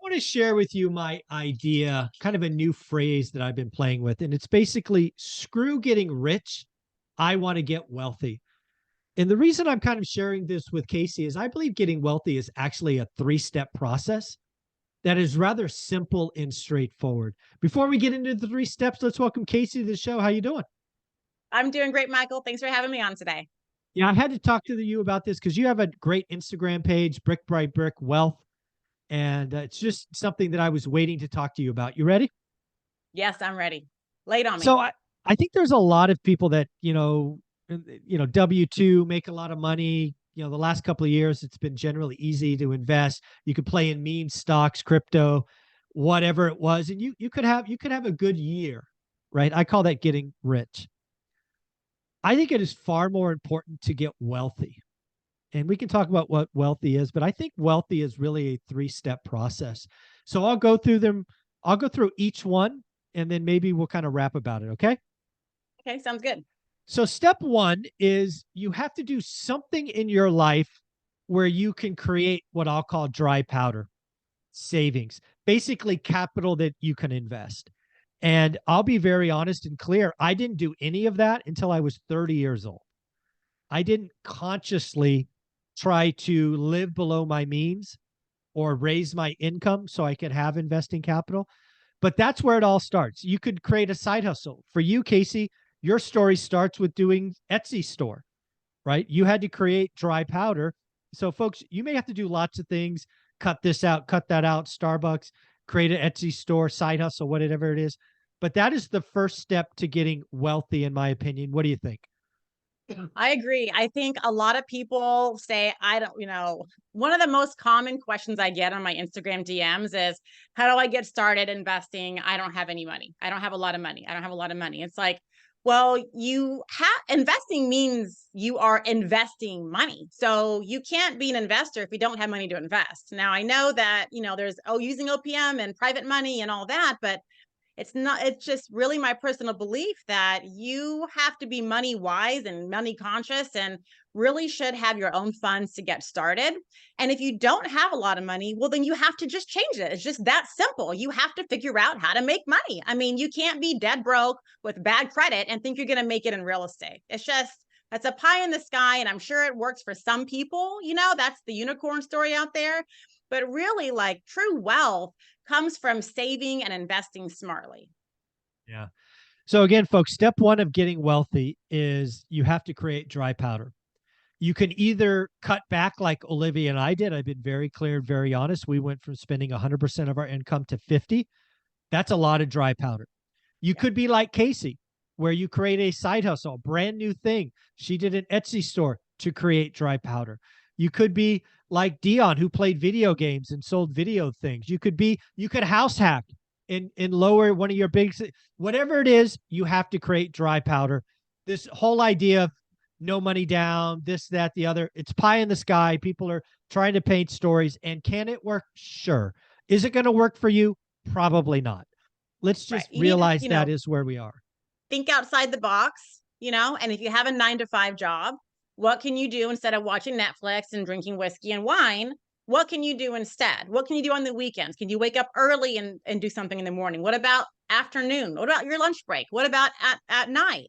want to share with you my idea, kind of a new phrase that I've been playing with. And it's basically screw getting rich. I want to get wealthy. And the reason I'm kind of sharing this with Casey is I believe getting wealthy is actually a three-step process that is rather simple and straightforward. Before we get into the three steps, let's welcome Casey to the show. How you doing? I'm doing great, Michael. Thanks for having me on today. Yeah, I had to talk to you about this because you have a great Instagram page, Brick by Brick Wealth. And it's just something that I was waiting to talk to you about. You ready? Yes, I'm ready. Lay it on me. So I think there's a lot of people that, W-2 make a lot of money. The last couple of years, it's been generally easy to invest. You could play in meme stocks, crypto, whatever it was. And you could have a good year, right? I call that getting rich. I think it is far more important to get wealthy. And we can talk about what wealthy is, but I think wealthy is really a three-step process. So I'll go through them. I'll go through each one and then maybe we'll kind of rap about it. Okay. Okay, sounds good. So step one is you have to do something in your life where you can create what I'll call dry powder savings, basically capital that you can invest. And I'll be very honest and clear. I didn't do any of that until I was 30 years old. I didn't consciously try to live below my means or raise my income so I could have investing capital. But that's where it all starts. You could create a side hustle. For you, Casey, your story starts with doing Etsy store, right? You had to create dry powder. So folks, you may have to do lots of things, cut this out, cut that out, Starbucks, create an Etsy store, side hustle, whatever it is. But that is the first step to getting wealthy, in my opinion. What do you think? I agree. I think a lot of people say, I don't, one of the most common questions I get on my Instagram DMs is, how do I get started investing? I don't have any money. I don't have a lot of money. I don't have a lot of money. It's like, well, you have investing means you are investing money. So you can't be an investor if you don't have money to invest. Now, I know that, there's, using OPM and private money and all that, but it's just really my personal belief that you have to be money wise and money conscious and really should have your own funds to get started. And if you don't have a lot of money, well, then you have to just change it. It's just that simple. You have to figure out how to make money. I mean, you can't be dead broke with bad credit and think you're going to make it in real estate. That's a pie in the sky. And I'm sure it works for some people. That's the unicorn story out there. But really, like, true wealth comes from saving and investing smartly. Yeah. So again, folks, step one of getting wealthy is you have to create dry powder. You can either cut back like Olivia and I did. I've been very clear, very honest. We went from spending 100% of our income to 50. That's a lot of dry powder. You could be like Casey, where you create a side hustle, a brand new thing. She did an Etsy store to create dry powder. You could be like Dion, who played video games and sold video things. You could house hack and lower one of your big, whatever it is, you have to create dry powder. This whole idea of no money down, this, that, the other, it's pie in the sky. People are trying to paint stories. And can it work? Sure. Is it going to work for you? Probably not. Let's just Right. You need to, realize that is where we are. think outside the box, and if you have a 9 to 5 job, what can you do instead of watching Netflix and drinking whiskey and wine? What can you do instead? What can you do on the weekends? Can you wake up early and do something in the morning? What about afternoon? What about your lunch break? What about at night?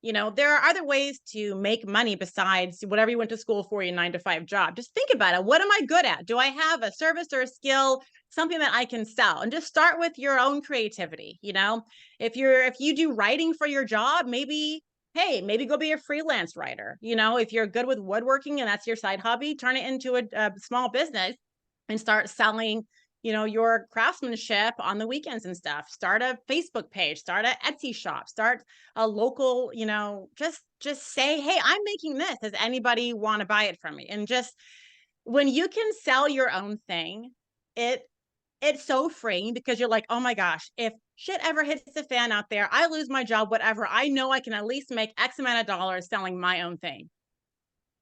There are other ways to make money besides whatever you went to school for, your 9 to 5 job. Just think about it. What am I good at? Do I have a service or a skill, something that I can sell? And just start with your own creativity. If you do writing for your job, maybe go be a freelance writer. If you're good with woodworking and that's your side hobby, turn it into a small business and start selling your craftsmanship on the weekends and stuff. Start a Facebook page, start an Etsy shop, start a local, just say, hey, I'm making this. Does anybody want to buy it from me? And just when you can sell your own thing, it's so freeing because you're like, oh my gosh, if shit ever hits the fan out there, I lose my job, whatever, I know I can at least make X amount of dollars selling my own thing.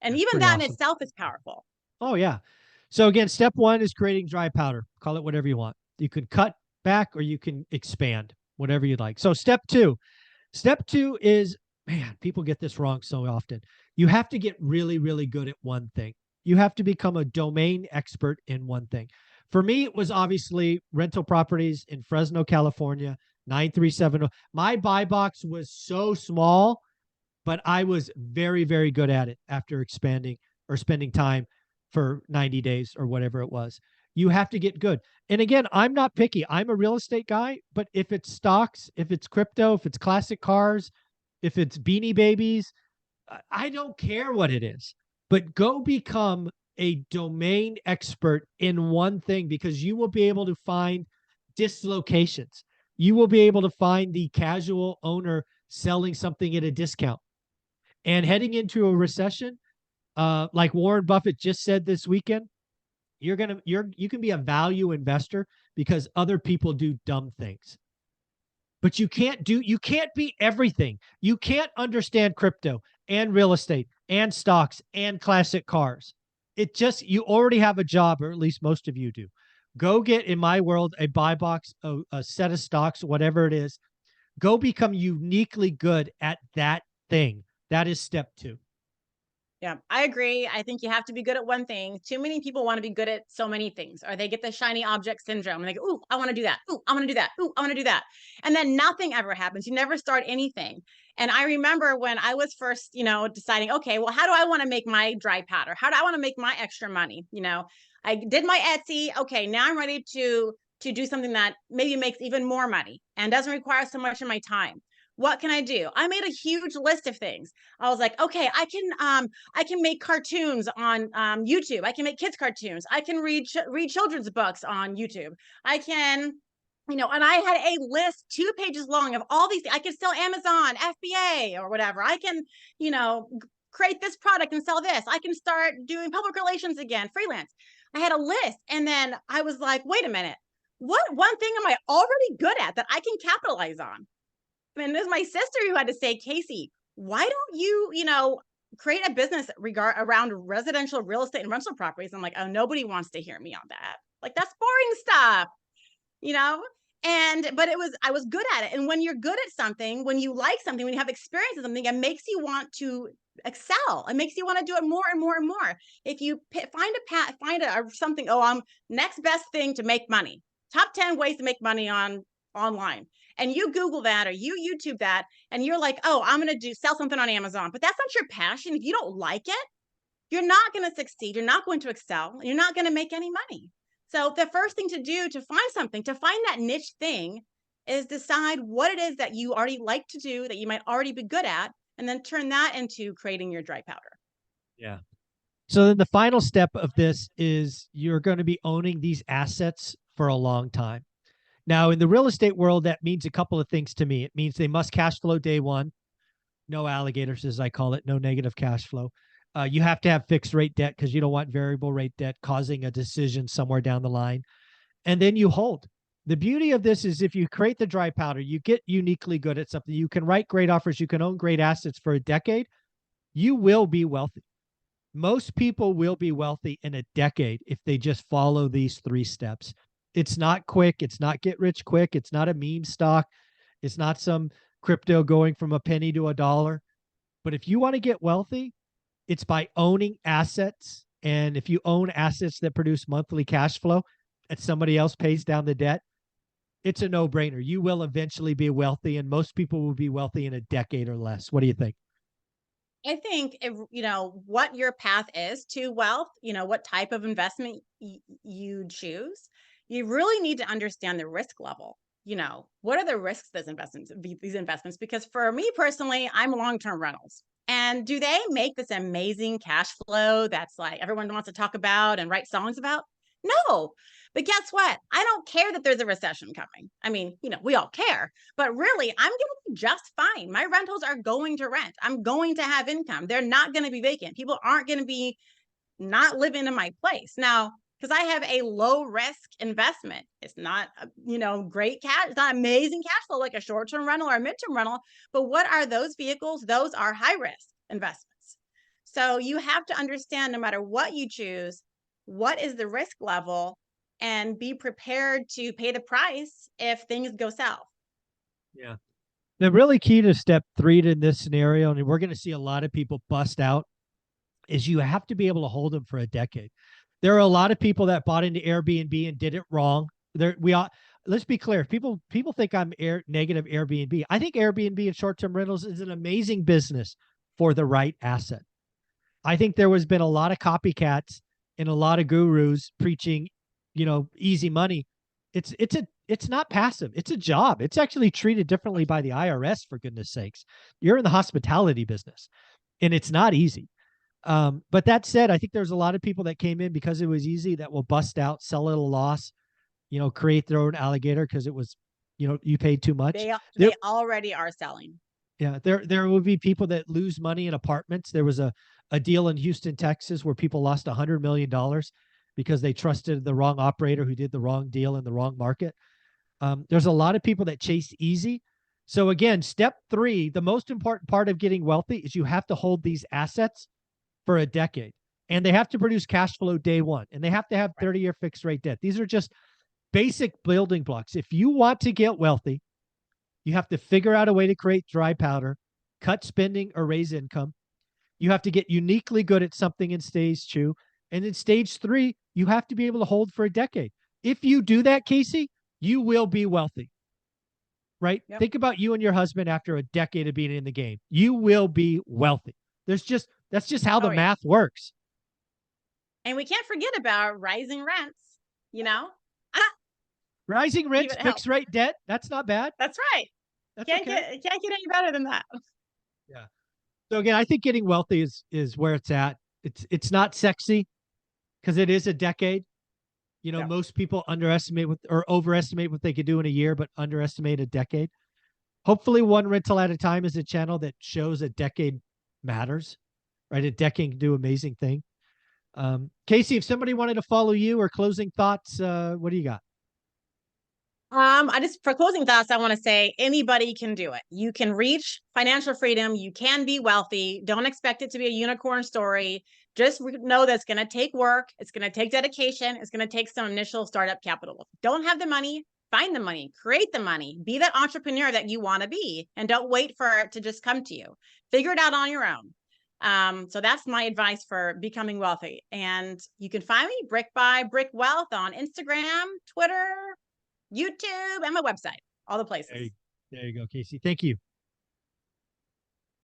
And That's even pretty that in awesome. itself is powerful. Oh, yeah. So again, step one is creating dry powder. Call it whatever you want. You can cut back or you can expand, whatever you'd like. So step two is, man, people get this wrong so often. You have to get really, really good at one thing. You have to become a domain expert in one thing. For me, it was obviously rental properties in Fresno, California, 9370. My buy box was so small, but I was very, very good at it after expanding or spending time for 90 days or whatever it was. You have to get good. And again, I'm not picky. I'm a real estate guy, but if it's stocks, if it's crypto, if it's classic cars, if it's beanie babies, I don't care what it is, but go become a domain expert in one thing because you will be able to find dislocations. You will be able to find the casual owner selling something at a discount. And heading into a recession, like Warren Buffett just said this weekend, you can be a value investor because other people do dumb things. But you can't be everything. You can't understand crypto and real estate and stocks and classic cars. It just, you already have a job, or at least most of you do. Go get, in my world, a buy box, a set of stocks, whatever it is. Go become uniquely good at that thing. That is step 2. Yeah, I agree. I think you have to be good at one thing. Too many people want to be good at so many things, or they get the shiny object syndrome. And they go, ooh, I want to do that. Ooh, I want to do that. Ooh, I want to do that. And then nothing ever happens. You never start anything. And I remember when I was first, deciding, okay, well, how do I want to make my dry powder? How do I want to make my extra money? I did my Etsy. Okay, now I'm ready to do something that maybe makes even more money and doesn't require so much of my time. What can I do? I made a huge list of things. I was like, okay, I can make cartoons on YouTube. I can make kids cartoons. I can read children's books on YouTube. I can, and I had a list 2 pages long of all these things. I can sell Amazon, FBA, or whatever. I can, create this product and sell this. I can start doing public relations again, freelance. I had a list, and then I was like, wait a minute, what one thing am I already good at that I can capitalize on? And it was my sister who had to say, Casey, why don't you, create a business around residential real estate and rental properties? I'm like, oh, nobody wants to hear me on that. Like, that's boring stuff, you know? But I was good at it. And when you're good at something, when you like something, when you have experience in something, it makes you want to excel. It makes you want to do it more and more and more. If you find something, next best thing to make money, top 10 ways to make money online. And you Google that or you YouTube that, and you're like, oh, I'm going to sell something on Amazon, but that's not your passion. If you don't like it, you're not going to succeed. You're not going to excel. You're not going to make any money. So the first thing to do to find that niche thing, is decide what it is that you already like to do, that you might already be good at, and then turn that into creating your dry powder. Yeah. So then the final step of this is you're going to be owning these assets for a long time. Now, in the real estate world, that means a couple of things to me. It means they must cash flow day one. No alligators, as I call it, no negative cash flow. You have to have fixed rate debt because you don't want variable rate debt causing a decision somewhere down the line. And then you hold. The beauty of this is if you create the dry powder, you get uniquely good at something. You can write great offers. You can own great assets for a decade. You will be wealthy. Most people will be wealthy in a decade if they just follow these 3 steps. It's not quick. It's not get rich quick. It's not a meme stock. It's not some crypto going from a penny to a dollar. But if you want to get wealthy, it's by owning assets. And if you own assets that produce monthly cash flow and somebody else pays down the debt, it's a no-brainer. You will eventually be wealthy, and most people will be wealthy in a decade or less. What do you think? I think if what your path is to wealth, what type of investment you choose, you really need to understand the risk level. What are the risks of these investments? Because for me personally, I'm long-term rentals. And do they make this amazing cash flow that's like everyone wants to talk about and write songs about? No. But guess what? I don't care that there's a recession coming. I mean, we all care, but really, I'm going to be just fine. My rentals are going to rent. I'm going to have income. They're not going to be vacant. People aren't going to be not living in my place. Now, because I have a low risk investment, it's not, great cash. It's not amazing cash flow like a short-term rental or a mid-term rental. But what are those vehicles? Those are high risk investments. So you have to understand, no matter what you choose, what is the risk level, and be prepared to pay the price if things go south. Yeah. The really key to step 3 in this scenario, and we're going to see a lot of people bust out, is you have to be able to hold them for a decade. There are a lot of people that bought into Airbnb and did it wrong. There, we all let's be clear. People think I'm negative Airbnb. I think Airbnb and short-term rentals is an amazing business for the right asset. I think there has been a lot of copycats and a lot of gurus preaching, easy money. It's not passive. It's a job. It's actually treated differently by the IRS, for goodness sakes. You're in the hospitality business, and it's not easy. But that said, I think there's a lot of people that came in because it was easy that will bust out, sell at a loss, create their own alligator because it was, you paid too much. They already are selling. Yeah, there will be people that lose money in apartments. There was a deal in Houston, Texas, where people lost $100 million because they trusted the wrong operator who did the wrong deal in the wrong market. There's a lot of people that chase easy. So again, step 3, the most important part of getting wealthy is you have to hold these assets for a decade, and they have to produce cash flow day one, and they have to have 30-year fixed rate debt. These are just basic building blocks. If you want to get wealthy, you have to figure out a way to create dry powder, cut spending, or raise income. You have to get uniquely good at something in stage 2. And in stage 3, you have to be able to hold for a decade. If you do that, Casey, you will be wealthy, right? Yep. Think about you and your husband after a decade of being in the game. You will be wealthy. That's just how the math works. And we can't forget about rising rents, Rising rents, fixed rate debt. That's not bad. That's right. Can't get any better than that. Yeah. So again, I think getting wealthy is where it's at. It's not sexy because it is a decade. Most people underestimate or overestimate what they could do in a year, but underestimate a decade. Hopefully, one rental at a time is a channel that shows a decade matters, right? A decade can do amazing things. Casey, if somebody wanted to follow you or closing thoughts, what do you got? For closing thoughts, I want to say anybody can do it. You can reach financial freedom. You can be wealthy. Don't expect it to be a unicorn story. Just know that it's going to take work. It's going to take dedication. It's going to take some initial startup capital. Don't have the money, find the money, create the money, be that entrepreneur that you want to be, and don't wait for it to just come to you. Figure it out on your own. So that's my advice for becoming wealthy. And you can find me Brick by Brick Wealth on Instagram, Twitter, YouTube, and my website, all the places. There you go, Casey. Thank you.